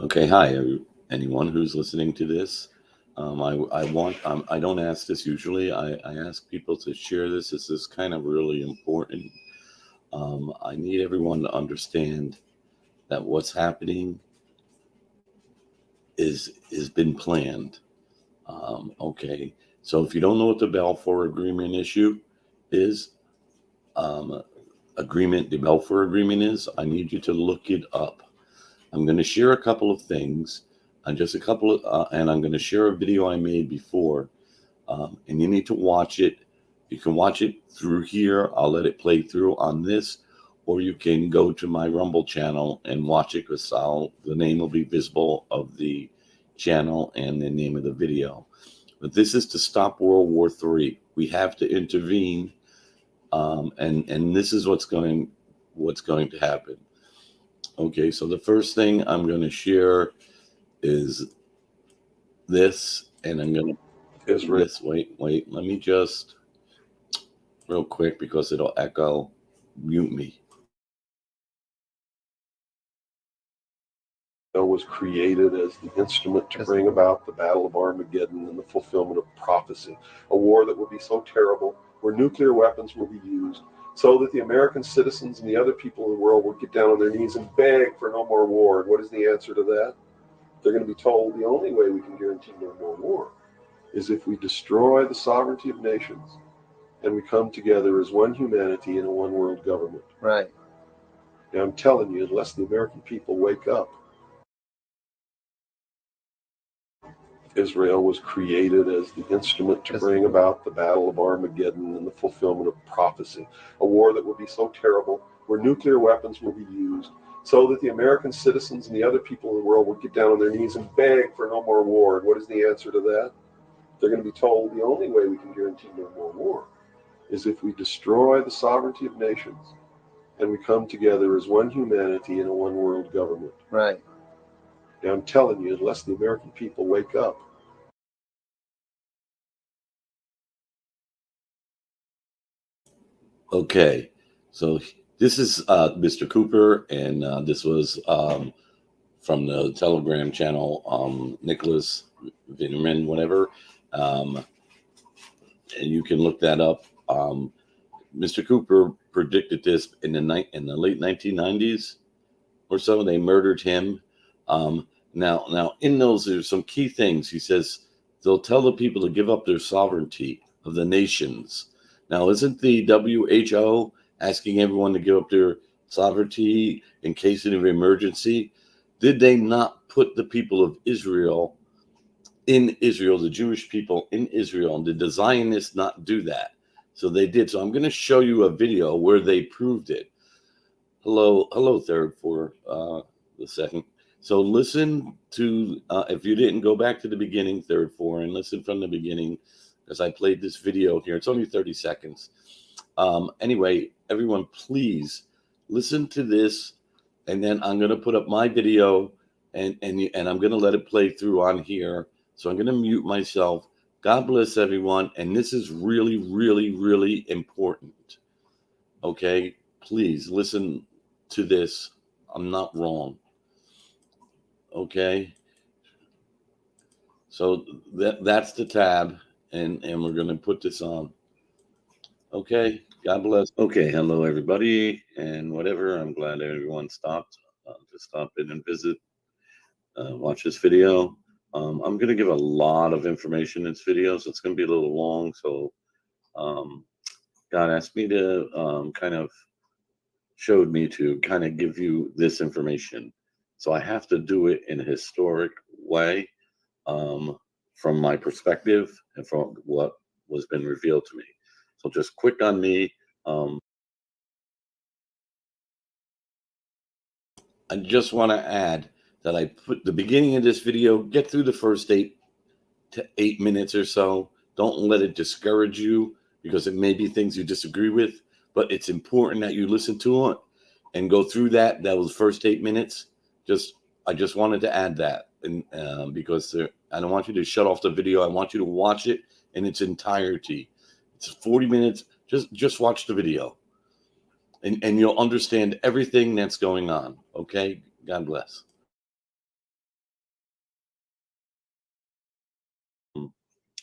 Okay, hi, anyone who's listening to this. I don't ask this usually. I ask people to share this. This is kind of really important. I need everyone to understand that what's happening is been planned. Okay, so if you don't know what the Balfour Agreement issue is, um, the Balfour Agreement is, I need you to look it up. I'm going to share a couple of things, and I'm going to share a video I made before, and you need to watch it. You can watch it through here. I'll let it play through on this, or you can go to my Rumble channel and watch it because the name will be visible of the channel and the name of the video. But this is to stop World War III. We have to intervene, and this is what's going to happen. Okay, so the first thing I'm going to share is this, and I'm going to Israel. Wait, let me just real quick because it'll echo. Mute me. Was created as the instrument to bring about the Battle of Armageddon and the fulfillment of prophecy, a war that will be so terrible, where nuclear weapons will be used, so that the American citizens and the other people in the world will get down on their knees and beg for no more war. And what is the answer to that? They're going to be told the only way we can guarantee no more war is if we destroy the sovereignty of nations and we come together as one humanity in a one world government. Right. Now, I'm telling you, unless the American people wake up, Israel was created as the instrument to bring about the Battle of Armageddon and the fulfillment of prophecy, a war that will be so terrible, where nuclear weapons will be used, so that the American citizens and the other people in the world will get down on their knees and beg for no more war. And what is the answer to that? They're going to be told the only way we can guarantee no more war is if we destroy the sovereignty of nations and we come together as one humanity in a one world government. Right. Now, I'm telling you, unless the American people wake up. Okay, so this is Mr. Cooper, and this was from the Telegram channel, Nicholas Vinnerman, whatever. And you can look that up. Mr. Cooper predicted this in the late 1990s or so. They murdered him. Now in those, there's some key things. He says they'll tell the people to give up their sovereignty of the nations. Now, isn't the WHO asking everyone to give up their sovereignty in case of emergency? Did they not put the people of Israel in Israel, the Jewish people in Israel, and did the Zionists not do that? So they did. So I'm going to show you a video where they proved it. Hello, third for the second. So listen to, if you didn't go back to the beginning, third four, and listen from the beginning, because I played this video here. It's only 30 seconds. Anyway, everyone, please listen to this, and then I'm going to put up my video, and I'm going to let it play through on here. So I'm going to mute myself. God bless everyone, and this is really, really, really important. Okay, please listen to this. I'm not wrong. Okay, so that's the tab, and we're going to put this on. Okay, God bless. Okay, hello everybody, and whatever. I'm glad everyone stopped to stop in and visit, watch this video. I'm going to give a lot of information in this video, so it's going to be a little long. So God asked me to showed me to kind of give you this information. So I have to do it in a historic way, from my perspective and from what was been revealed to me. So just click on me. I just want to add that I put the beginning of this video, get through the first 8 to 8 minutes or so. Don't let it discourage you, because it may be things you disagree with, but it's important that you listen to it and go through that was first 8 minutes. I just wanted to add that, and because I don't want you to shut off the video. I want you to watch it in its entirety. It's 40 minutes. Just watch the video, and you'll understand everything that's going on. Okay, God bless.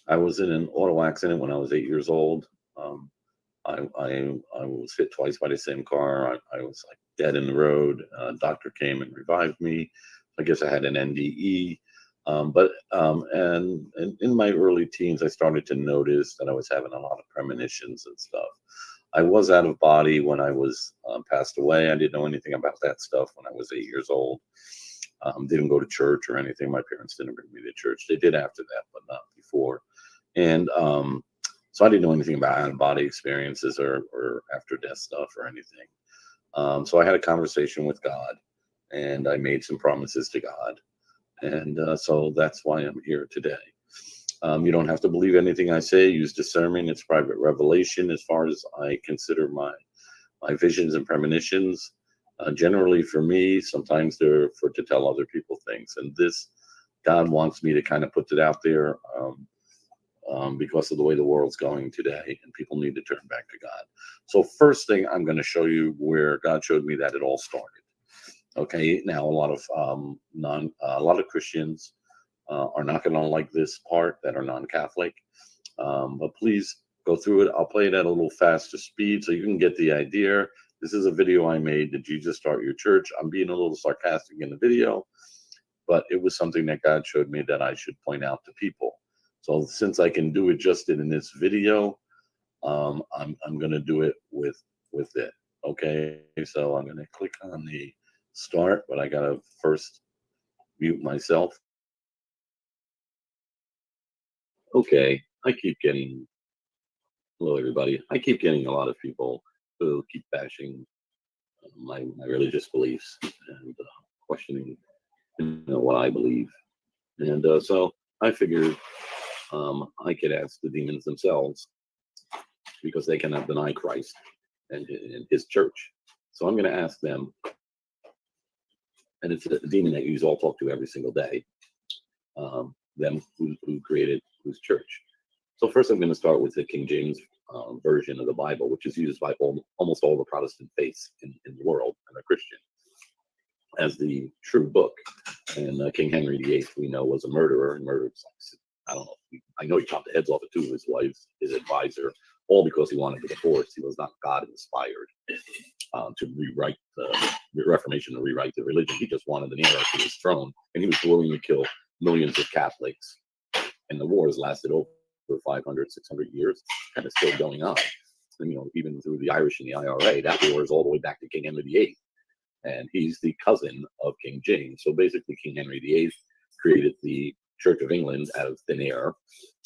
I was in an auto accident when I was 8 years old. Um, I was hit twice by the same car. I was like dead in the road. Doctor came and revived me. I guess I had an NDE. And in my early teens, I started to notice that I was having a lot of premonitions and stuff. I was out of body when I was passed away. I didn't know anything about that stuff when I was 8 years old. Didn't go to church or anything. My parents didn't bring me to church. They did after that, but not before. And so I didn't know anything about out of body experiences or after death stuff or anything. So I had a conversation with God, and I made some promises to God. And so that's why I'm here today. You don't have to believe anything I say. Use discernment. It's private revelation as far as I consider my visions and premonitions. Generally, for me, sometimes they're for to tell other people things. And this, God wants me to kind of put it out there because of the way the world's going today, and people need to turn back to God. So first thing, I'm going to show you where God showed me that it all started. Okay, now a lot of Christians are not going to like this part that are non-Catholic, but please go through it. I'll play it at a little faster speed so you can get the idea. This is a video I made. Did you just start your church? I'm being a little sarcastic in the video, but it was something that God showed me that I should point out to people. So since I can do it just in this video, I'm going to do it with it. Okay, so I'm going to click on the start, but I got to first mute myself. Okay, I keep getting, hello everybody. I keep getting a lot of people who keep bashing my religious beliefs and questioning, what I believe. And so I figured I could ask the demons themselves because they cannot deny Christ and his church. So I'm going to ask them, and it's a demon that you all talk to every single day, them who created whose church. So first I'm going to start with the King James version of the Bible, which is used by almost all the Protestant faiths in the world and are Christian as the true book. And King Henry VIII, we know, was a murderer and murdered, I don't know, I know he chopped the heads off of two of his wives, his advisor, all because he wanted a divorce. He was not God inspired to rewrite the Reformation, to rewrite the religion. He just wanted an heir to his throne, and he was willing to kill millions of Catholics. And the wars lasted over 500, 600 years, kind of still going on. And, even through the Irish and the IRA, that war is all the way back to King Henry VIII. And he's the cousin of King James. So basically, King Henry VIII created the Church of England out of thin air,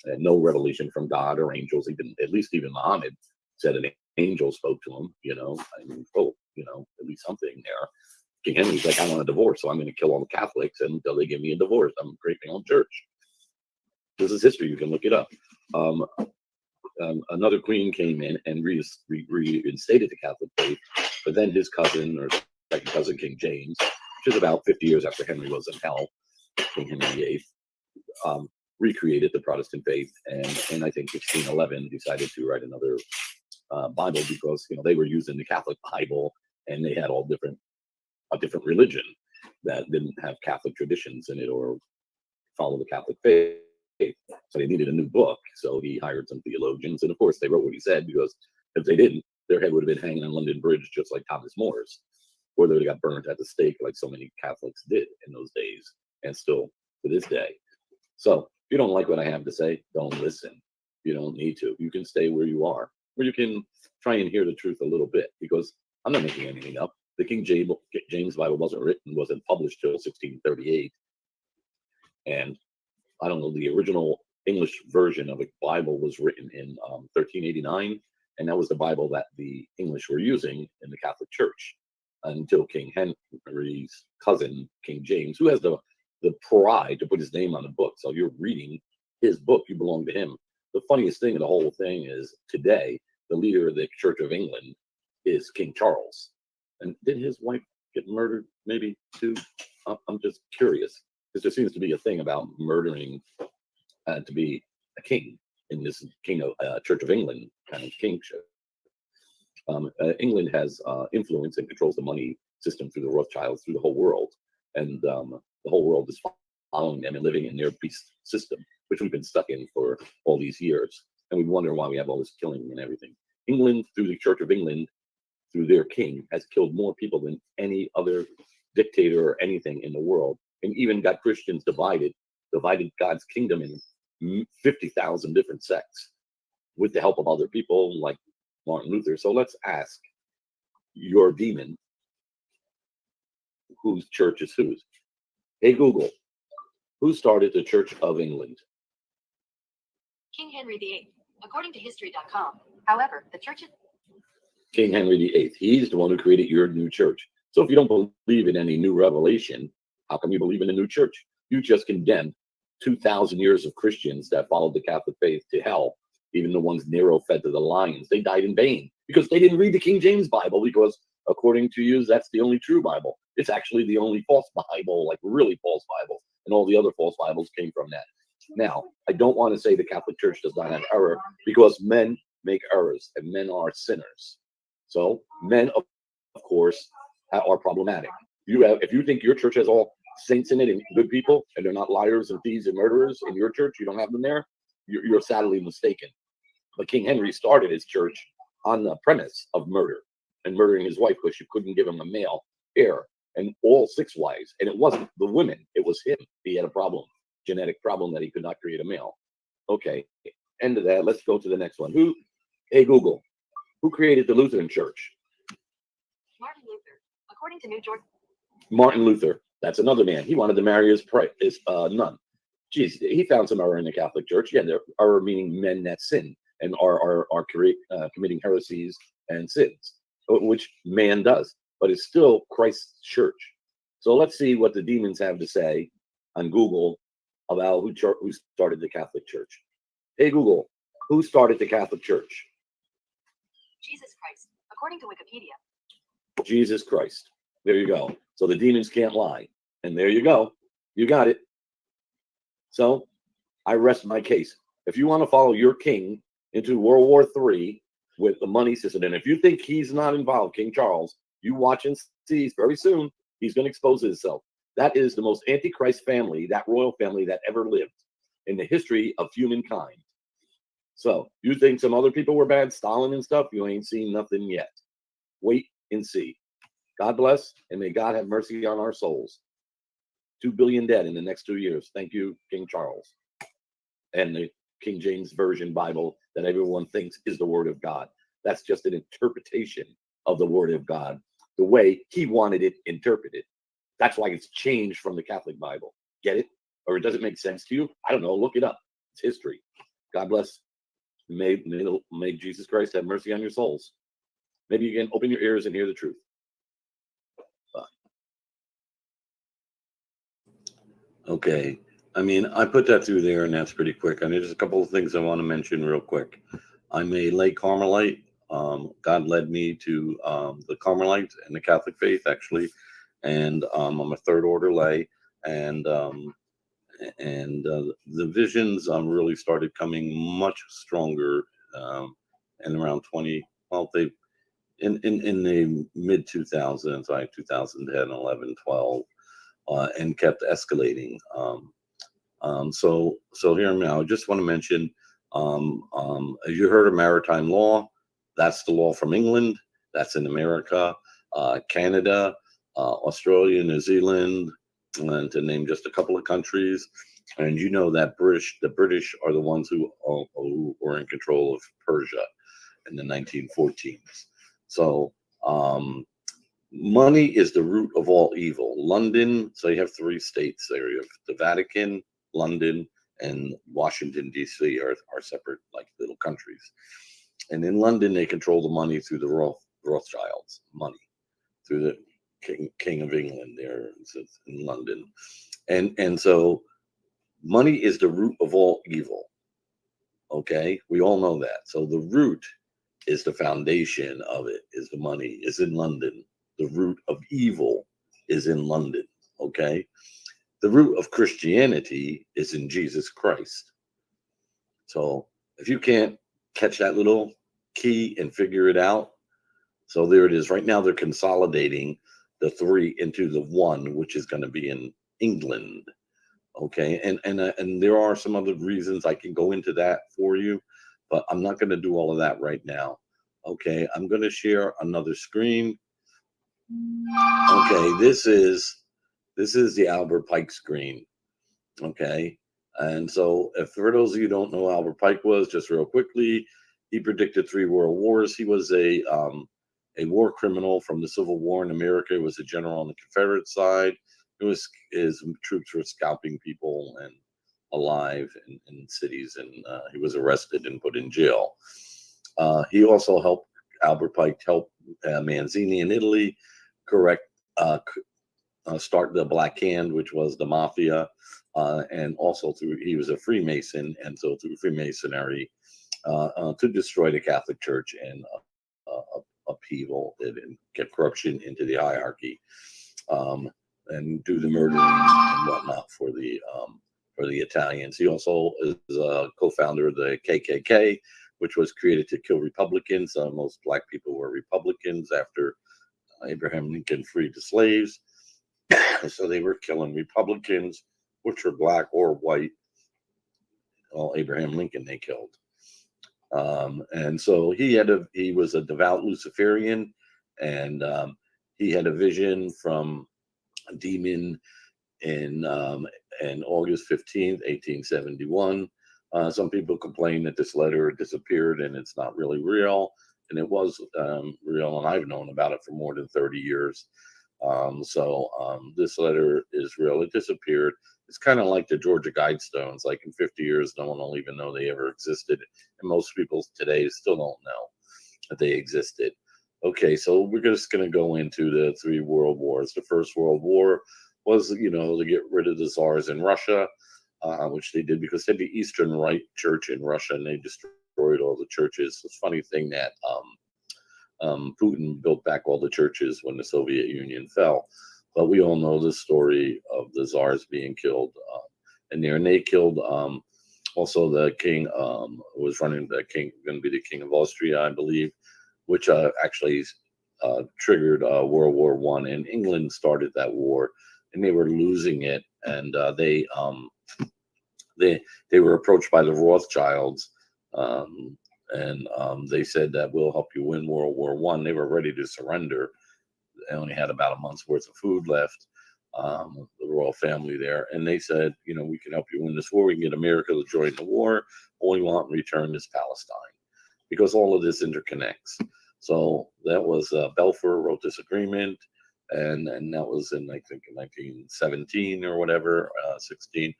and no revelation from God or angels. At least even Muhammad said an angel spoke to him, at least something there. King Henry's like, I want a divorce, so I'm going to kill all the Catholics until they give me a divorce. I'm going to create my own church. This is history. You can look it up. Another queen came in and reinstated the Catholic faith, but then his cousin, or second cousin, King James, which is about 50 years after Henry was in hell, King Henry VIII, recreated the Protestant faith, and I think 1611 decided to write another Bible because they were using the Catholic Bible, and they had a different religion that didn't have Catholic traditions in it or follow the Catholic faith. So they needed a new book. So he hired some theologians, and of course they wrote what he said, because if they didn't, their head would have been hanging on London Bridge just like Thomas More's, or they would have got burnt at the stake like so many Catholics did in those days, and still to this day. So if you don't like what I have to say, don't listen. You don't need to. You can stay where you are, or you can try and hear the truth a little bit, because I'm not making anything up. The King James Bible wasn't published till 1638, and I don't know, the original English version of the Bible was written in 1389, and that was the Bible that the English were using in the Catholic Church until King Henry's cousin, King James, who has the pride to put his name on the book. So you're reading his book, you belong to him. The funniest thing of the whole thing is today, the leader of the Church of England is King Charles. And did his wife get murdered maybe too? I'm just curious, because there seems to be a thing about murdering to be a king in this Church of England kind of kingship. England has influence and controls the money system through the Rothschilds, through the whole world, and the whole world is following them and living in their beast system, which we've been stuck in for all these years. And we wonder why we have all this killing and everything. England, through the Church of England, through their king, has killed more people than any other dictator or anything in the world, and even got Christians divided God's kingdom in 50,000 different sects with the help of other people like Martin Luther. So let's ask your demon, whose church is whose? Hey, Google, who started the Church of England? King Henry VIII, according to history.com. However, the church is King Henry VIII. He's the one who created your new church. So if you don't believe in any new revelation, how come you believe in a new church? You just condemned 2,000 years of Christians that followed the Catholic faith to hell. Even the ones Nero fed to the lions, they died in vain because they didn't read the King James Bible, because according to you, that's the only true Bible. It's actually the only false Bible, like really false Bible, and all the other false Bibles came from that. Now, I don't want to say the Catholic Church does not have error, because men make errors and men are sinners. So men, of course, are problematic. If you think your church has all saints in it and good people, and they're not liars and thieves and murderers in your church, you don't have them there, you're sadly mistaken. But King Henry started his church on the premise of murder and murdering his wife because she couldn't give him a male heir, and all 6 wives. And it wasn't the women, it was him. He had a problem, genetic problem, that he could not create a male. Okay, end of that. Let's go to the next one. Hey, Google, who created the Lutheran Church? Martin Luther, according to New York. Martin Luther. That's another man. He wanted to marry his nun. Geez, he found some error in the Catholic Church. Yeah, there error meaning men that sin and are committing heresies and sins, which man does, but it's still Christ's church. So let's see what the demons have to say on Google about who started the Catholic Church. Hey, Google, who started the Catholic Church? Jesus Christ, according to Wikipedia. Jesus Christ. There you go. So the demons can't lie. And there you go. You got it. So I rest my case. If you want to follow your king into World War III with the money system, and if you think he's not involved, King Charles, you watch and see very soon he's going to expose himself. That is the most Antichrist family, that royal family that ever lived in the history of humankind. So you think some other people were bad, Stalin and stuff? You ain't seen nothing yet. Wait and see. God bless, and may God have mercy on our souls. 2 billion dead in the next 2 years. Thank you, King Charles. And the King James Version Bible that everyone thinks is the Word of God. That's just an interpretation of the Word of God, the way he wanted it interpreted. That's why it's changed from the Catholic Bible. Get it? Or it doesn't make sense to you? I don't know. Look it up. It's history. God bless. May Jesus Christ have mercy on your souls. Maybe you can open your ears and hear the truth. Bye. Okay. I mean, I put that through there, and that's pretty quick. I mean, there's a couple of things I want to mention real quick. I'm a lay Carmelite. God led me to the Carmelites and the Catholic faith, actually. And I'm a third order lay. And the visions really started coming much stronger in around 20, well, they in the mid 2000s, like 2010, 11, 12, and kept escalating. So here now, I just want to mention, as you heard of maritime law, that's the law from England. That's in America, Canada, Australia, New Zealand, and to name just a couple of countries. And you know that the British are the ones who were in control of Persia in the 1914s. So money is the root of all evil. London, so you have 3 states there. You have the Vatican, London, and Washington, D.C. are separate, like, little countries. And in London, they control the money through the Rothschilds, money, through the King of England there in London. And so money is the root of all evil. Okay? We all know that. So the root is the foundation of it, is the money, is in London. The root of evil is in London. Okay? The root of Christianity is in Jesus Christ. So if you can't catch that little key and figure it out, so there it is. Right now they're consolidating the 3 into the 1, which is going to be in England. Okay, and there are some other reasons I can go into that for you, but I'm not going to do all of that right now. Okay, I'm going to share another screen. Okay, this is the Albert Pike screen. Okay, and so if for those of you who don't know who Albert Pike was, just real quickly, he predicted 3 world wars. He was a war criminal from the Civil War in America. He was a general on the Confederate side. It was his troops were scalping people and alive in cities, and he was arrested and put in jail. He also helped Albert Pike help Manzini in Italy correct start the Black Hand, which was the mafia, and also through he was a Freemason, and so through Freemasonry to destroy the Catholic Church and upheaval and get corruption into the hierarchy, and do the murdering and whatnot for the Italians. He also is a co-founder of the KKK, which was created to kill Republicans. Most black people were Republicans after Abraham Lincoln freed the slaves. So they were killing Republicans, which were black or white. Well, Abraham Lincoln they killed. And so he was a devout Luciferian, and he had a vision from a demon in August 15th, 1871. Some people complain that this letter disappeared and it's not really real, and it was real, and I've known about it for more than 30 years. This letter is real. It disappeared. It's kind of like the Georgia Guidestones. Like in 50 years, no one will even know they ever existed, and most people today still don't know that they existed. Okay, so we're just going to go into the 3 world wars. The First World War was, to get rid of the czars in Russia, which they did because they had the Eastern Rite Church in Russia, and they destroyed all the churches. It's a funny thing that Putin built back all the churches when the Soviet Union fell. But we all know the story of the czars being killed in there. And they killed also the king who was running going to be the king of Austria, I believe, which actually triggered World War I. And England started that war, and they were losing it. And they were approached by the Rothschilds. They said that we'll help you win World War I. They were ready to surrender. They only had about a month's worth of food left, the royal family there. And they said, we can help you win this war. We can get America to join the war. All we want in return is Palestine, because all of this interconnects. So that was Balfour wrote this agreement, and that was in, I think, in 1917 or whatever, 16.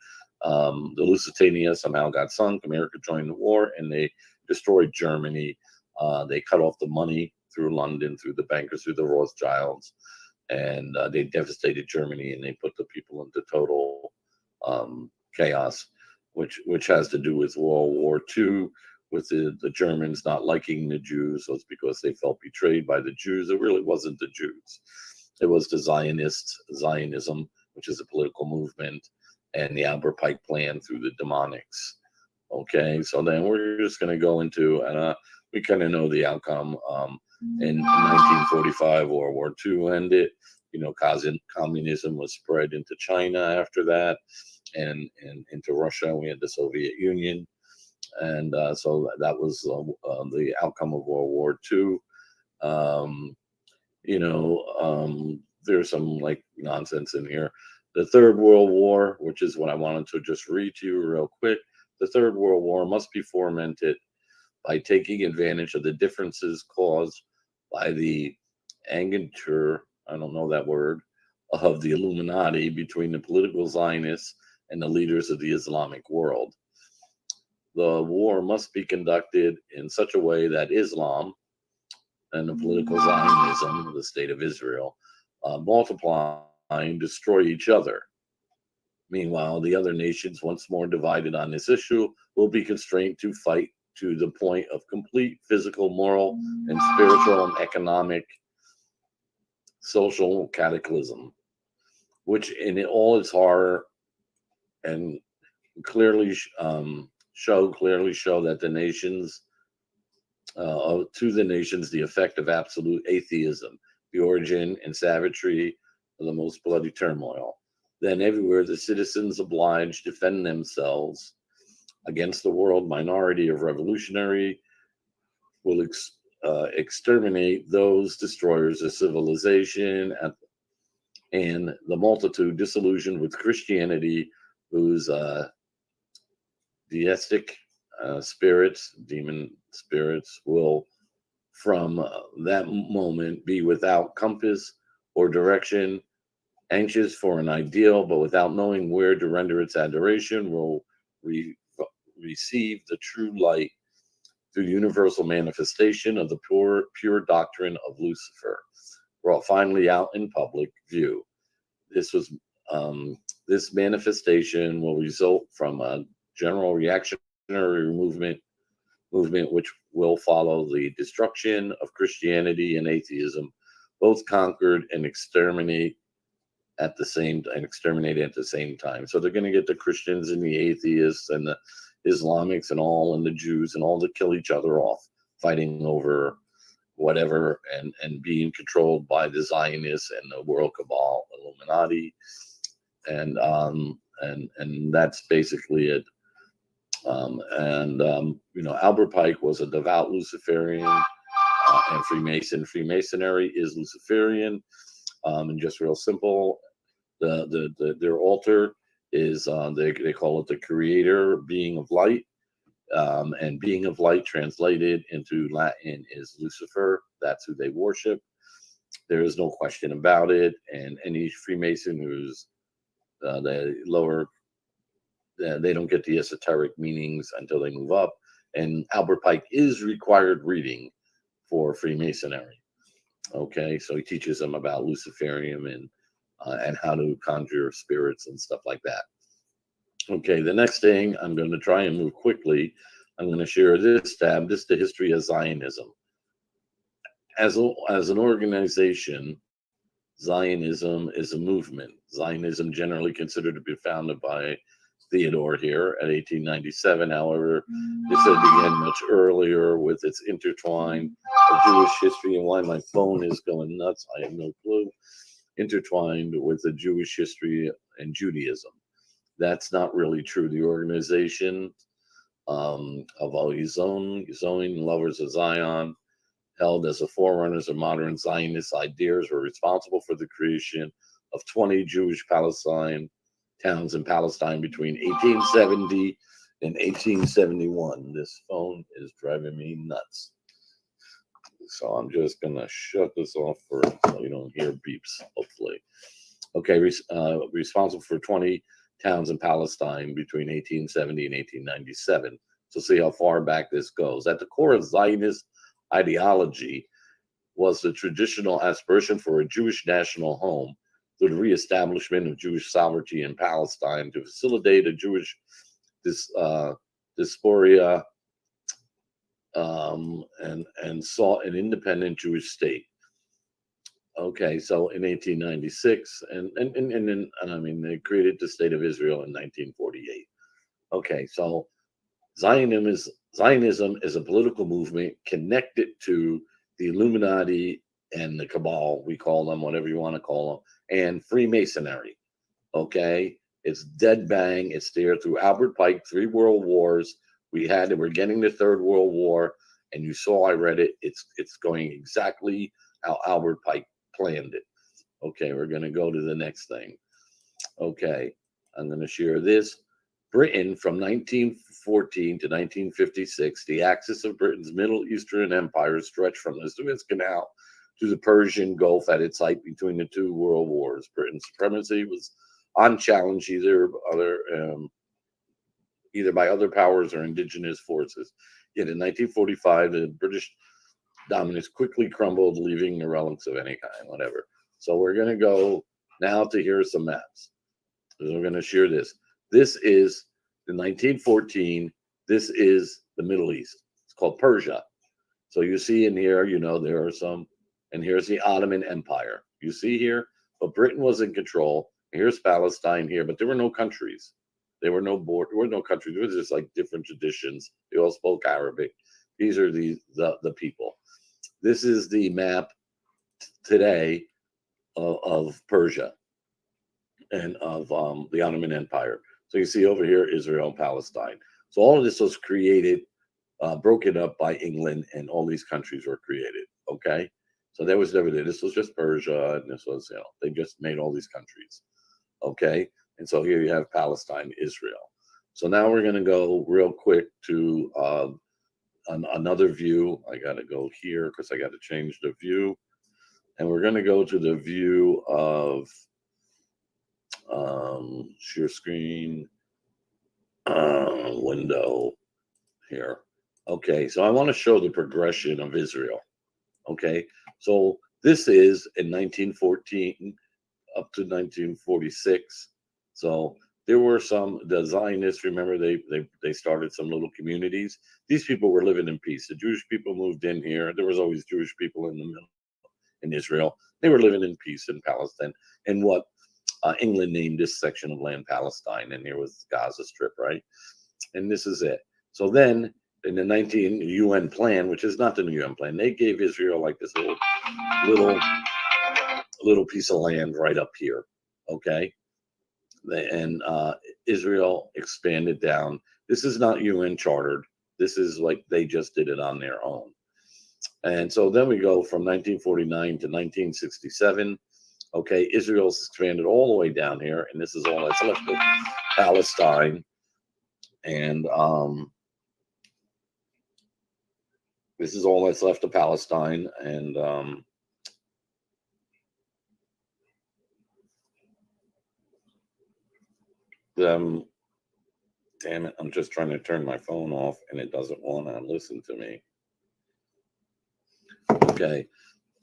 The Lusitania somehow got sunk. America joined the war, and they destroyed Germany. They cut off the money through London, through the bankers, through the Rothschilds, and they devastated Germany, and they put the people into total chaos, which has to do with World War II, with the Germans not liking the Jews. So it's because they felt betrayed by the Jews. It really wasn't the Jews. It was the Zionism, which is a political movement, and the Albert Pike plan through the demonics. Okay, so then we're just going to go into, and we kind of know the outcome. In 1945, World War II ended. Communism was spread into China after that, and into Russia. We had the Soviet Union, and so that was the outcome of World War II. There's some like nonsense in here. The Third World War, which is what I wanted to just read to you real quick. The Third World War must be fomented by taking advantage of the differences caused by the Angenter, I don't know that word, of the Illuminati between the political Zionists and the leaders of the Islamic world. The war must be conducted in such a way that Islam and the political Zionism, the state of Israel, multiply and destroy each other. Meanwhile, the other nations, once more divided on this issue, will be constrained to fight to the point of complete physical, moral, and spiritual and economic social cataclysm, which in all its horror and clearly show that the nations, to the nations, the effect of absolute atheism, the origin and savagery of the most bloody turmoil. Then everywhere the citizens obliged defend themselves against the world minority of revolutionary will exterminate those destroyers of civilization and the multitude disillusioned with Christianity, whose deistic demon spirits, will from that moment be without compass or direction, anxious for an ideal, but without knowing where to render its adoration, will receive the true light through the universal manifestation of the pure doctrine of Lucifer, brought finally out in public view. This manifestation will result from a general reactionary movement which will follow the destruction of Christianity and atheism, both conquered and exterminate at the same time. So they're going to get the Christians and the atheists and the Islamics and the Jews and all to kill each other off, fighting over whatever and being controlled by the Zionists and the world cabal, Illuminati, and that's basically it. Albert Pike was a devout Luciferian and Freemason. Freemasonry is Luciferian, and just real simple. Their altar is they call it the Creator, being of light, and being of light translated into Latin is Lucifer. That's who they worship. There is no question about it. And any Freemason who's they don't get the esoteric meanings until they move up. And Albert Pike is required reading for Freemasonry. Okay, so he teaches them about Luciferian and how to conjure spirits and stuff like that. Okay, the next thing I'm going to try and move quickly. I'm going to share this tab. This is the history of Zionism. As an organization, Zionism is a movement. Zionism generally considered to be founded by Theodore here at 1897. However, this had begun much earlier with its intertwine of Jewish history, and why my phone is going nuts, I have no clue. Intertwined with the Jewish history and Judaism. That's not really true. The organization of all Zoin lovers of Zion, held as the forerunners of modern Zionist ideas, were responsible for the creation of 20 Jewish Palestine towns in Palestine between 1870 and 1871. This phone is driving me nuts. So I'm just going to shut this off so you don't hear beeps, hopefully. Okay, responsible for 20 towns in Palestine between 1870 and 1897. So see how far back this goes. At the core of Zionist ideology was the traditional aspiration for a Jewish national home through the reestablishment of Jewish sovereignty in Palestine to facilitate a Jewish diaspora and sought an independent Jewish state. Okay, so in 1896, and I mean, they created the state of Israel in 1948. Okay, so Zionism is a political movement connected to the Illuminati and the Cabal, we call them, whatever you want to call them, and Freemasonry. Okay, it's dead bang. It's there through Albert Pike, 3 world wars. We're getting the 3rd World War, and you saw, I read it. It's going exactly how Albert Pike planned it. Okay, we're going to go to the next thing. Okay, I'm going to share this. Britain from 1914 to 1956, the axis of Britain's Middle Eastern empire stretched from the Suez Canal to the Persian Gulf at its height between the 2 world wars. Britain's supremacy was unchallenged either by other powers or indigenous forces. Yet in 1945, the British dominance quickly crumbled, leaving the relics of any kind, whatever. So we're going to go now to here are some maps. We're going to share this. This is the 1914. This is the Middle East. It's called Persia. So you see in here, there are some, and here's the Ottoman Empire. You see here, but Britain was in control. Here's Palestine here, but there were no countries. There were no countries. There was just like different traditions. They all spoke Arabic. These are the people. This is the map today of Persia. and of the Ottoman Empire. So you see over here, Israel and Palestine. So all of this was created, broken up by England, and all these countries were created. Okay, so there was never this was just Persia, and this was, they just made all these countries. Okay, and so here you have Palestine, Israel. So now we're going to go real quick to another view. I got to go here because I got to change the view, and we're going to go to the view of share screen window here. Okay, so I want to show the progression of Israel. Okay, so this is in 1914 up to 1946. So there were the Zionists. Remember, they started some little communities. These people were living in peace. The Jewish people moved in here. There was always Jewish people in the middle in Israel. They were living in peace in Palestine, and what England named this section of land Palestine, and here was Gaza Strip, right? And this is it. So then, in the 19 UN plan, which is not the UN plan, they gave Israel like this little piece of land right up here. Okay, and Israel expanded down. This is not UN chartered. This is like they just did it on their own. And so then we go from 1949 to 1967. Okay, Israel's expanded all the way down here, and this is all that's left of Palestine. And this is all that's left of Palestine. And damn it, I'm just trying to turn my phone off, and it doesn't want to listen to me. Okay,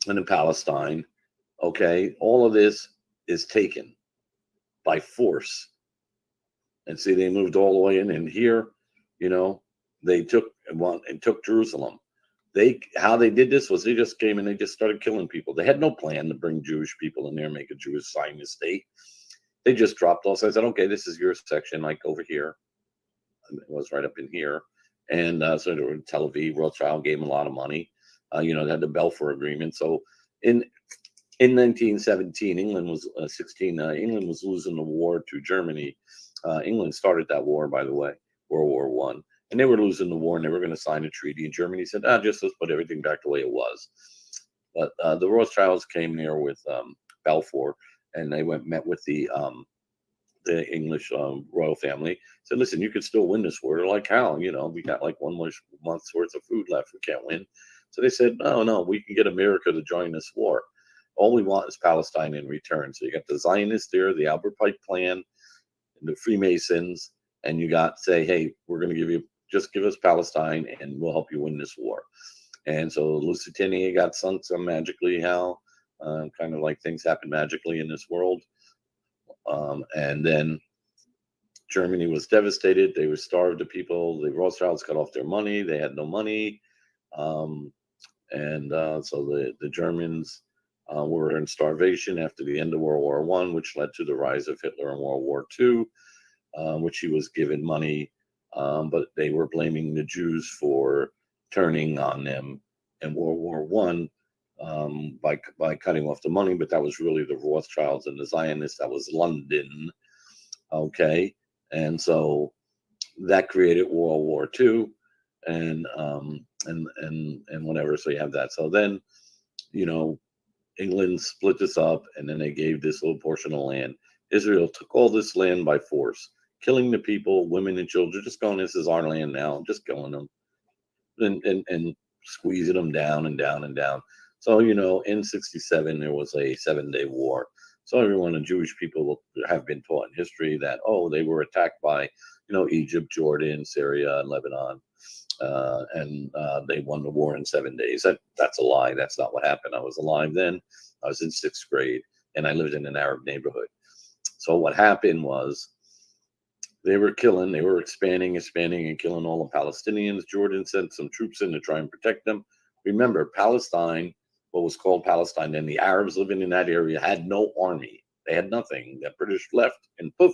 and in Palestine, okay, all of this is taken by force. And see, they moved all the way in, and here, they took Jerusalem. How they did this was they just came and they just started killing people. They had no plan to bring Jewish people in there, make a Jewish Zionist state. They just dropped off. So I said, okay, this is your section, like over here. And it was right up in here. And so there were Tel Aviv, Rothschild gave them a lot of money. They had the Balfour Agreement. So in 1917, England was England was losing the war to Germany. England started that war, by the way, World War One, and they were losing the war, and they were going to sign a treaty. And Germany said, just let's put everything back the way it was. But the Rothschilds came there with Balfour, and they met with the English royal family. Said, listen, you could still win this war. They're like, how? We got like 1 month's worth of food left. We can't win. So they said, no, we can get America to join this war. All we want is Palestine in return. So you got the Zionists there, the Albert Pike Plan, and the Freemasons, and you got say, hey, we're going to give us Palestine, and we'll help you win this war. And so Lusitania got sunk some magically, how kind of like things happen magically in this world. And then Germany was devastated. They were starved to people. The Rothschilds cut off their money. They had no money. So the Germans were in starvation after the end of World War One, which led to the rise of Hitler in World War II, which he was given money, but they were blaming the Jews for turning on them in World War One by cutting off the money. But that was really the Rothschilds and the Zionists. That was London, okay, and so that created World War II, and whatever. So you have that. So then, England split this up, and then they gave this little portion of land. Israel took all this land by force, killing the people, women and children, just going, this is our land now, just killing them, and squeezing them down and down and down. So, in 67, there was a 7-day war. So everyone, the Jewish people have been taught in history that, they were attacked by, Egypt, Jordan, Syria, and Lebanon. And they won the war in 7 days. That's a lie. That's not what happened. I was alive then. I was in 6th grade, and I lived in an Arab neighborhood. So what happened was they were expanding and killing all the Palestinians. Jordan sent some troops in to try and protect them. Remember, Palestine, what was called Palestine, and the Arabs living in that area had no army. They had nothing. The British left, and poof,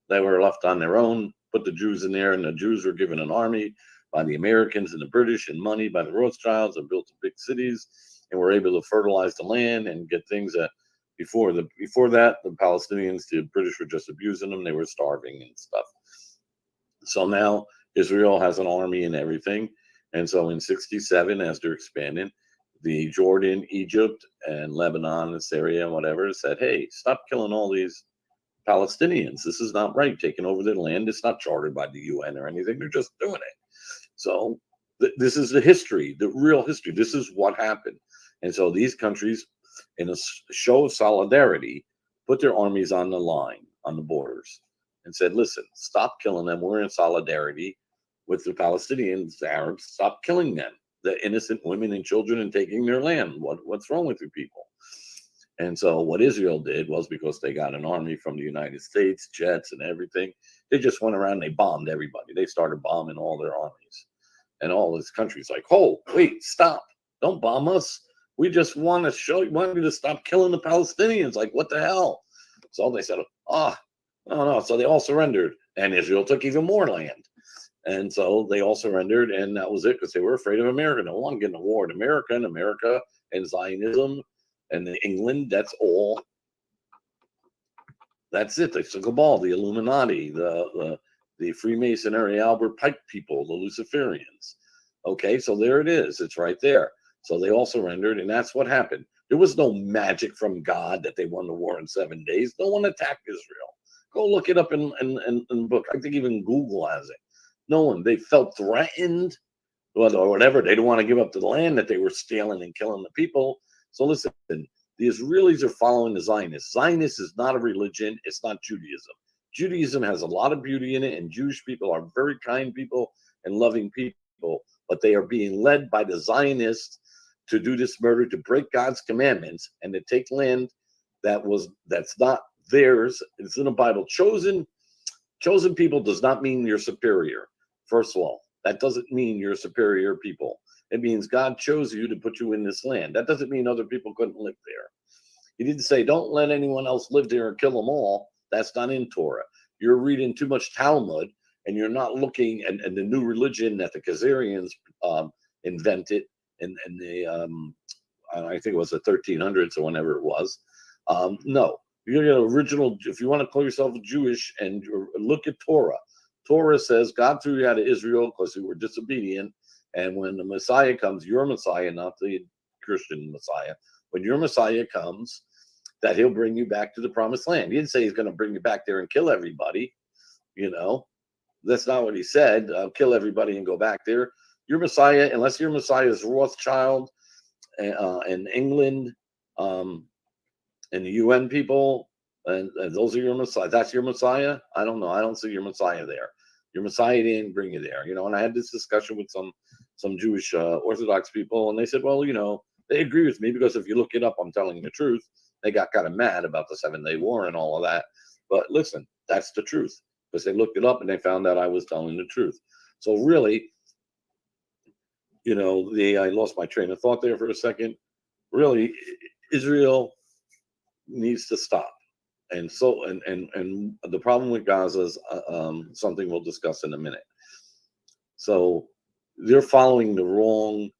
they were left on their own. Put the Jews in there, and the Jews were given an army by the Americans and the British, and money by the Rothschilds, and built big cities, and were able to fertilize the land and get things that Before that, the Palestinians, the British were just abusing them. They were starving and stuff. So now Israel has an army and everything. And so in 67, as they're expanding, the Jordan, Egypt, and Lebanon and Syria and whatever said, hey, stop killing all these Palestinians. This is not right. Taking over their land. It's not chartered by the UN or anything. They're just doing it. So this is the history, the real history. This is what happened. And so these countries, in a show of solidarity, put their armies on the line, on the borders, and said, listen, stop killing them. We're in solidarity with the Palestinians, the Arabs. Stop killing them, the innocent women and children, and taking their land. What's wrong with you people? And so what Israel did was, because they got an army from the United States, jets and everything, they just went around and they bombed everybody. They started bombing all their armies. And all these countries like, oh, wait, stop. Don't bomb us. We just want you to stop killing the Palestinians. Like, what the hell? So they said, no. So they all surrendered. And Israel took even more land. And so they all surrendered. And that was it, because they were afraid of America. They don't want to get in a war with America and Zionism and England. That's all. That's it. They took a ball. The Illuminati, the Freemasonry, Albert Pike people, the Luciferians. Okay, so there it is. It's right there. So they all surrendered, and that's what happened. There was no magic from God that they won the war in 7 days. No one attacked Israel. Go look it up in the book. I think even Google has it. No one. They felt threatened, or whatever. They didn't want to give up the land that they were stealing and killing the people. So listen, the Israelis are following the Zionists. Zionist is not a religion. It's not Judaism. Judaism has a lot of beauty in it, and Jewish people are very kind people and loving people, but they are being led by the Zionists to do this murder, to break God's commandments, and to take land that's not theirs. It's in the Bible. Chosen people does not mean you're superior. First of all, that doesn't mean you're superior people. It means God chose you to put you in this land. That doesn't mean other people couldn't live there. He didn't say, don't let anyone else live there and kill them all. That's not in Torah. You're reading too much Talmud, and you're not looking at the new religion that the Khazarians invented in the, I think it was the 1300s or whenever it was. No, you're the original. If you want to call yourself Jewish and look at Torah, Torah says God threw you out of Israel because you were disobedient. And when the Messiah comes, your Messiah, not the Christian Messiah, when your Messiah comes, that he'll bring you back to the promised land. He didn't say he's going to bring you back there and kill everybody. That's not what he said. Kill everybody and go back there. Your Messiah, unless your Messiah is Rothschild in England, and the UN people, and those are your Messiah. That's your Messiah. I don't know. I don't see your Messiah there. Your Messiah didn't bring you there. And I had this discussion with some Jewish Orthodox people, and they said, well, they agree with me, because if you look it up, I'm telling the truth. They got kind of mad about the 7-Day War and all of that. But listen, that's the truth, because they looked it up and they found out I was telling the truth. So really, I lost my train of thought there for a second. Really, Israel needs to stop. And so, and the problem with Gaza is something we'll discuss in a minute. So they're following the wrong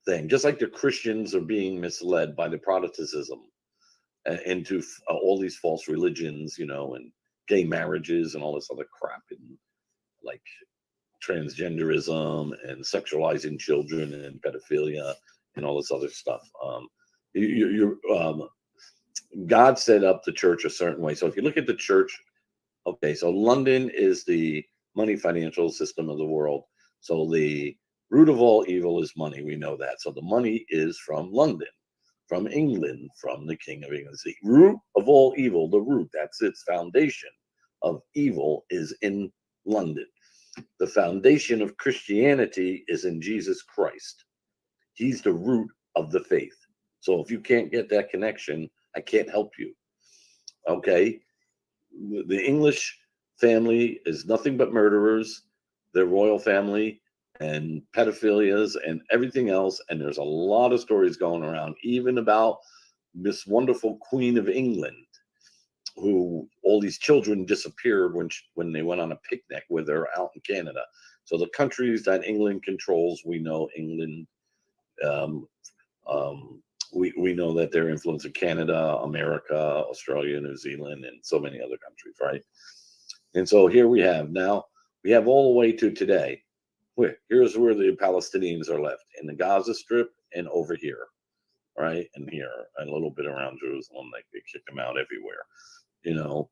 thing, just like the Christians are being misled by the Protestantism into all these false religions, and gay marriages and all this other crap, and like transgenderism and sexualizing children and pedophilia and all this other stuff. God set up the church a certain way. So if you look at the church, okay, so London is the money financial system of the world. So the root of all evil is money. We know that. So the money is from London, from England, from the King of England. The root of all evil, the root, that's its foundation of evil, is in London. The foundation of Christianity is in Jesus Christ. He's the root of the faith. So if you can't get that connection, I can't help you. Okay? The English family is nothing but murderers, the royal family, and pedophilias and everything else. And there's a lot of stories going around, even about this wonderful Queen of England, who all these children disappeared when they went on a picnic with her out in Canada. So the countries that England controls, we know England, we know that they're influencing Canada, America, Australia, New Zealand, and so many other countries, right? And so here we have now, we have all the way to today. Here's where the Palestinians are left in the Gaza Strip and over here, right? And here, and a little bit around Jerusalem. They kicked them out everywhere, you know.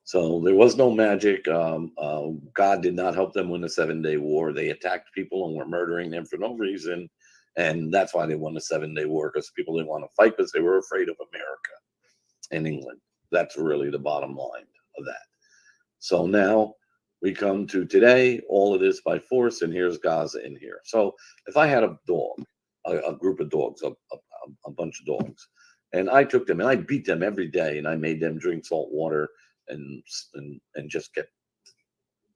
So there was no magic. God did not help them win the 7-Day War. They attacked people and were murdering them for no reason. And that's why they won the 7-Day War, because people didn't want to fight because they were afraid of America and England. That's really the bottom line of that. So now we come to today, all of this by force, and here's Gaza in here. So if I had a dog, a group of dogs, a bunch of dogs, and I took them and I beat them every day, and I made them drink salt water and just kept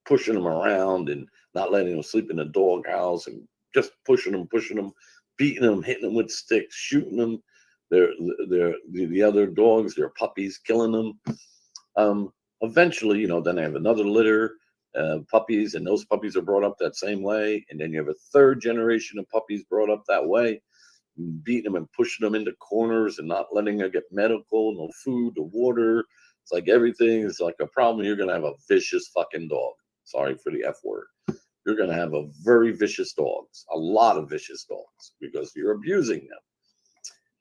pushing them around and not letting them sleep in the dog house and just pushing them, beating them, hitting them with sticks, shooting them. The other dogs, their puppies, killing them. Eventually, then I have another litter puppies, and those puppies are brought up that same way. And then you have a third generation of puppies brought up that way, beating them and pushing them into corners and not letting them get medical, no food, no water. It's like everything is like a problem. You're going to have a vicious fucking dog. Sorry for the F word. You're going to have a very vicious dogs, a lot of vicious dogs, because you're abusing them.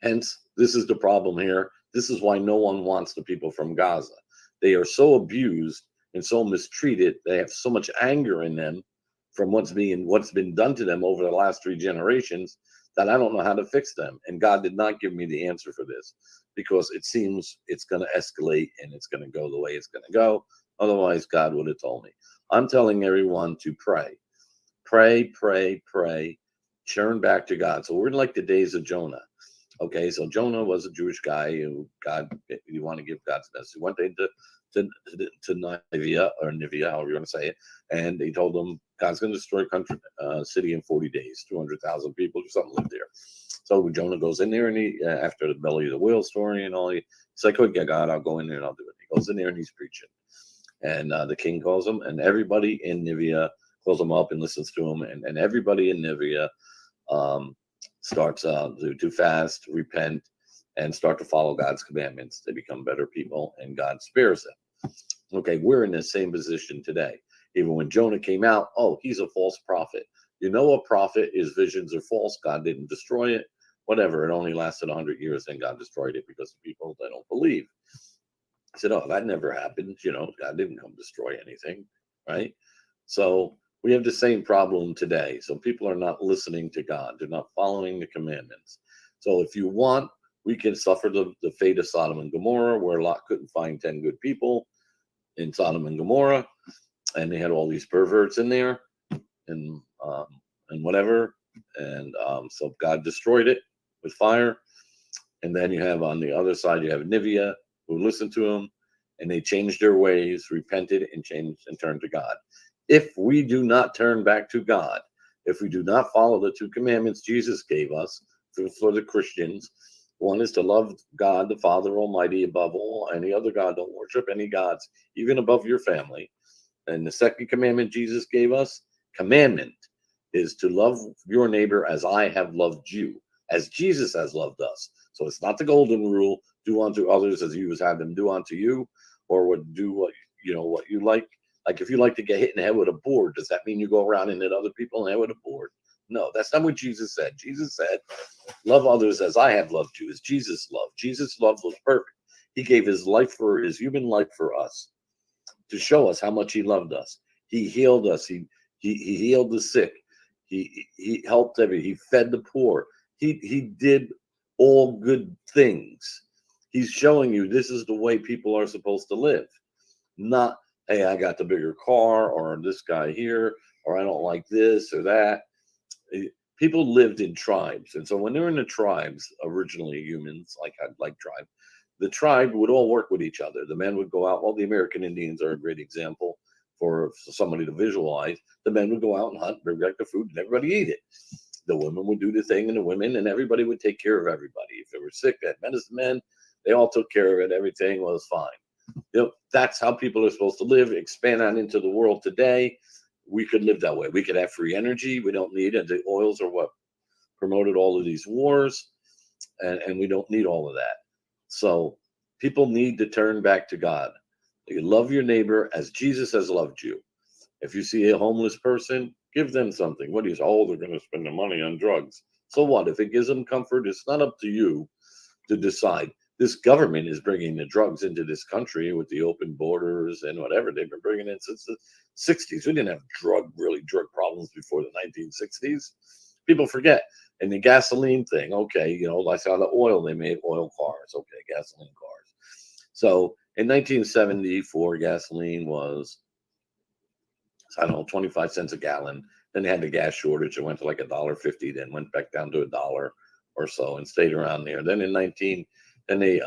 Hence, this is the problem here. This is why no one wants the people from Gaza. They are so abused and so mistreated. They have so much anger in them from what's been done to them over the last 3 generations that I don't know how to fix them. And God did not give me the answer for this, because it seems it's going to escalate and it's going to go the way it's going to go. Otherwise, God would have told me. I'm telling everyone to pray. Pray, pray, pray. Turn back to God. So we're in like the days of Jonah. Okay, so Jonah was a Jewish guy who you want to give God's message. He went into Nineveh, or Nivea, however you want to say it, and he told them God's going to destroy city in 40 days. 200,000 people or something lived there. So Jonah goes in there, and he, after the belly of the whale story and all, he's like, "Okay, God, I'll go in there and I'll do it." He goes in there and he's preaching, and the king calls him, and everybody in Nivea calls him up and listens to him, and everybody in Nivea starts to fast, repent, and start to follow God's commandments. They become better people, and God spares them. Okay, we're in the same position today. Even when Jonah came out, he's a false prophet. You know, a prophet, his visions are false. God didn't destroy it. Whatever, it only lasted 100 years, then God destroyed it because of people that don't believe. I said, that never happened. God didn't come destroy anything, right? So we have the same problem today. So people are not listening to God. They're not following the commandments. So if you want, we can suffer the fate of Sodom and Gomorrah, where Lot couldn't find 10 good people in Sodom and Gomorrah, and they had all these perverts in there, and whatever. And so God destroyed it with fire. And then you have on the other side, you have Nivea, who listened to him, and they changed their ways, repented, and changed and turned to God. If we do not turn back to God, if we do not follow the 2 commandments Jesus gave us for the Christians, one is to love God, the Father Almighty, above all any other God. Don't worship any gods, even above your family. And the second commandment Jesus gave us, commandment, is to love your neighbor as I have loved you, as Jesus has loved us. So it's not the golden rule, do unto others as you would have them do unto you, or would do what you like. Like if you like to get hit in the head with a board, does that mean you go around and hit other people in the head with a board? No, that's not what Jesus said. Jesus said, love others as I have loved you, as Jesus loved. Jesus' love was perfect. He gave his human life for us to show us how much he loved us. He healed us. He healed the sick. He helped he fed the poor. He did all good things. He's showing you this is the way people are supposed to live. Not, hey, I got the bigger car, or this guy here, or I don't like this or that. People lived in tribes. And so when they're in the tribes, originally humans, like tribe, the tribe would all work with each other. The men would go out. Well, the American Indians are a great example for somebody to visualize. The men would go out and hunt, bring back the food, and everybody eat it. The women would do the thing, and the women, and everybody would take care of everybody. If they were sick, they had medicine men. They all took care of it. Everything was fine. That's how people are supposed to live. Expand out into the world today. We could live that way. We could have free energy. We don't need it. The oils are what promoted all of these wars. and we don't need all of that. So people need to turn back to God. You love your neighbor as Jesus has loved you. If you see a homeless person, give them something. What do you say? Oh, they're going to spend the money on drugs. So what? If it gives them comfort, it's not up to you to decide. This government is bringing the drugs into this country with the open borders and whatever. They've been bringing it since the 60s. We didn't have drug problems before the 1960s. People forget. And the gasoline thing, okay, I saw the oil, they made oil cars, okay, gasoline cars. So in 1974, gasoline was, I don't know, 25 cents a gallon. Then they had the gas shortage. It went to like $1.50, then went back down to $1 or so and stayed around there. Then in 19, then they,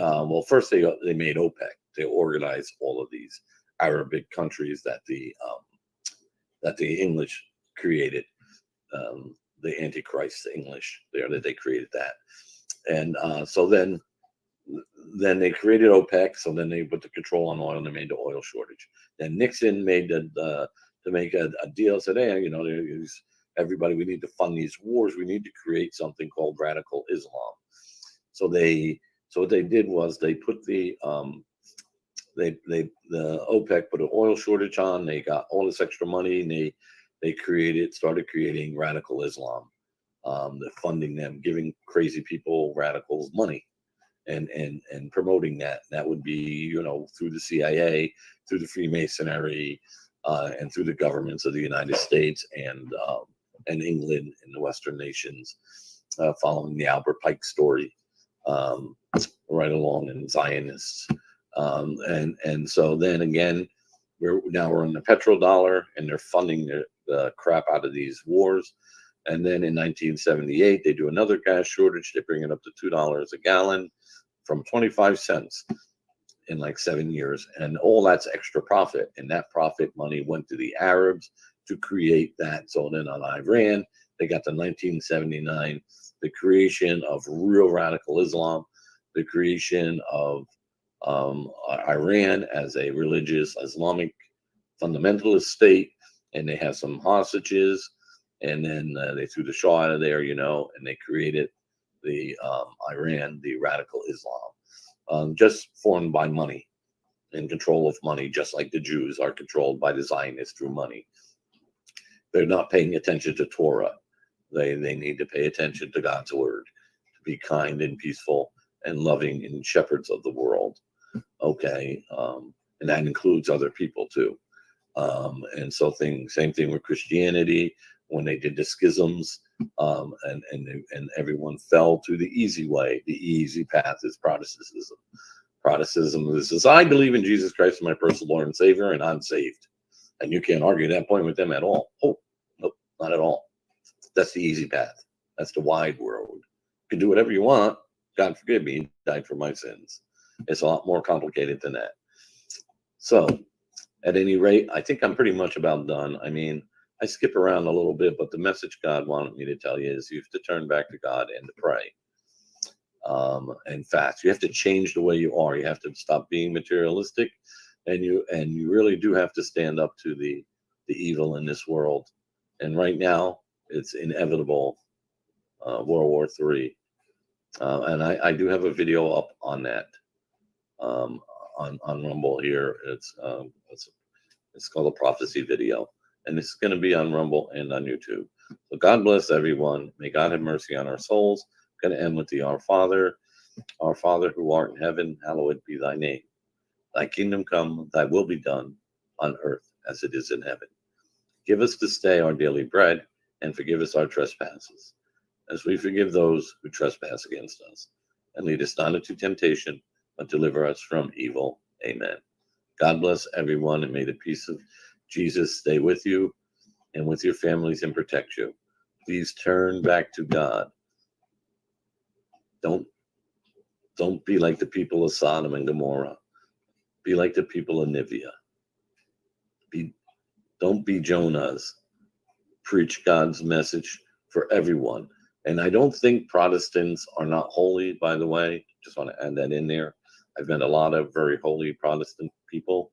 first they made OPEC. They organized all of these Arabic countries that the English created, the Antichrist English there, that they created that. And so then they created OPEC. So then they put the control on oil and they made the oil shortage. Then Nixon made to make a deal, said, hey, everybody, we need to fund these wars. We need to create something called radical Islam. So what they did was they put the OPEC put an oil shortage on. They got all this extra money, and they started creating radical Islam, funding them, giving crazy people, radicals, money, and promoting that. That would be through the CIA, through the Freemasonry, and through the governments of the United States and England and the Western nations, following the Albert Pike story, right along, and Zionists. And so then again, we're in the petrodollar, and they're funding the crap out of these wars. And then in 1978, they do another gas shortage. They bring it up to $2 a gallon from 25 cents in like 7 years. And all that's extra profit. And that profit money went to the Arabs to create that. So then on Iran, they got the 1979, the creation of real radical Islam, the creation of Iran as a religious Islamic fundamentalist state, and they have some hostages, and then they threw the Shah out of there, and they created the Iran, the radical Islam, just formed by money and control of money, just like the Jews are controlled by the Zionists through money. They're not paying attention to Torah. They need to pay attention to God's word, to be kind and peaceful and loving and shepherds of the world. Okay, and that includes other people too. And so same thing with Christianity, when they did the schisms, and everyone fell to the easy way. The easy path is Protestantism. Protestantism is, I believe in Jesus Christ as my personal Lord and Savior, and I'm saved. And you can't argue that point with them at all. Oh, nope, not at all. That's the easy path. That's the wide world. You can do whatever you want. God forgive me, he died for my sins. It's a lot more complicated than that. So at any rate, I think I'm pretty much about done. I mean, I skip around a little bit, but the message God wanted me to tell you is you have to turn back to God and to pray. In fact, you have to change the way you are. You have to stop being materialistic, and you really do have to stand up to the evil in this world. And right now, it's inevitable. World War III, and I do have a video up on that, on Rumble here. It's called a prophecy video, and it's going to be on Rumble and on YouTube. So God bless everyone. May God have mercy on our souls. I'm going to end with the Our Father who art in heaven, hallowed be thy name. Thy kingdom come, thy will be done on earth as it is in heaven. Give us this day our daily bread, and forgive us our trespasses, as we forgive those who trespass against us. And lead us not into temptation, but deliver us from evil. Amen. God bless everyone, and may the peace of Jesus stay with you and with your families and protect you. Please turn back to God. Don't be like the people of Sodom and Gomorrah. Be like the people of Nineveh. Don't be Jonahs. Preach God's message for everyone. And I don't think Protestants are not holy, by the way. Just want to add that in there. I've met a lot of very holy Protestant people.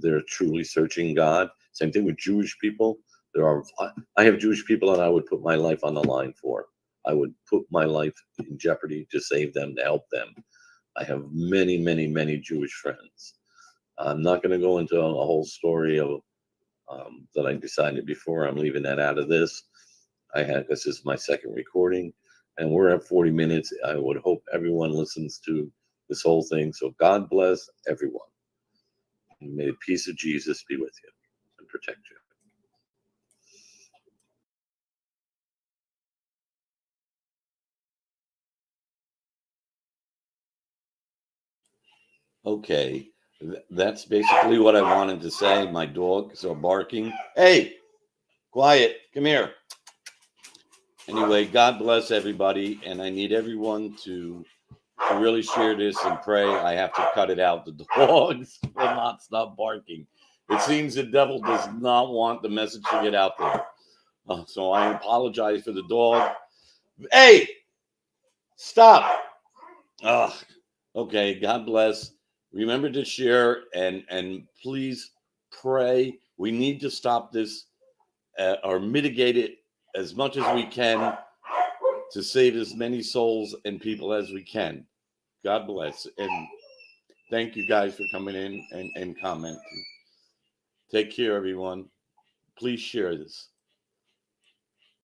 They're truly searching God. Same thing with Jewish people. I have Jewish people that I would put my life on the line for. I would put my life in jeopardy to save them, to help them. I have many, many, many Jewish friends. I'm not going to go into a whole story of that I decided before. I'm leaving that out of this. This is my second recording, and we're at 40 minutes. I would hope everyone listens to this whole thing. So God bless everyone. And may the peace of Jesus be with you and protect you. Okay, that's basically what I wanted to say. My dogs are barking. Hey, quiet, come here. Anyway, God bless everybody, and I need everyone to really share this and pray. I have to cut it out. The dogs will not stop barking. It seems the devil does not want the message to get out there. So I apologize for the dog. Hey, stop. Okay, God bless. Remember to share and please pray. We need to stop this or mitigate it as much as we can to save as many souls and people as we can. God bless. And thank you guys for coming in and commenting. Take care, everyone. Please share this.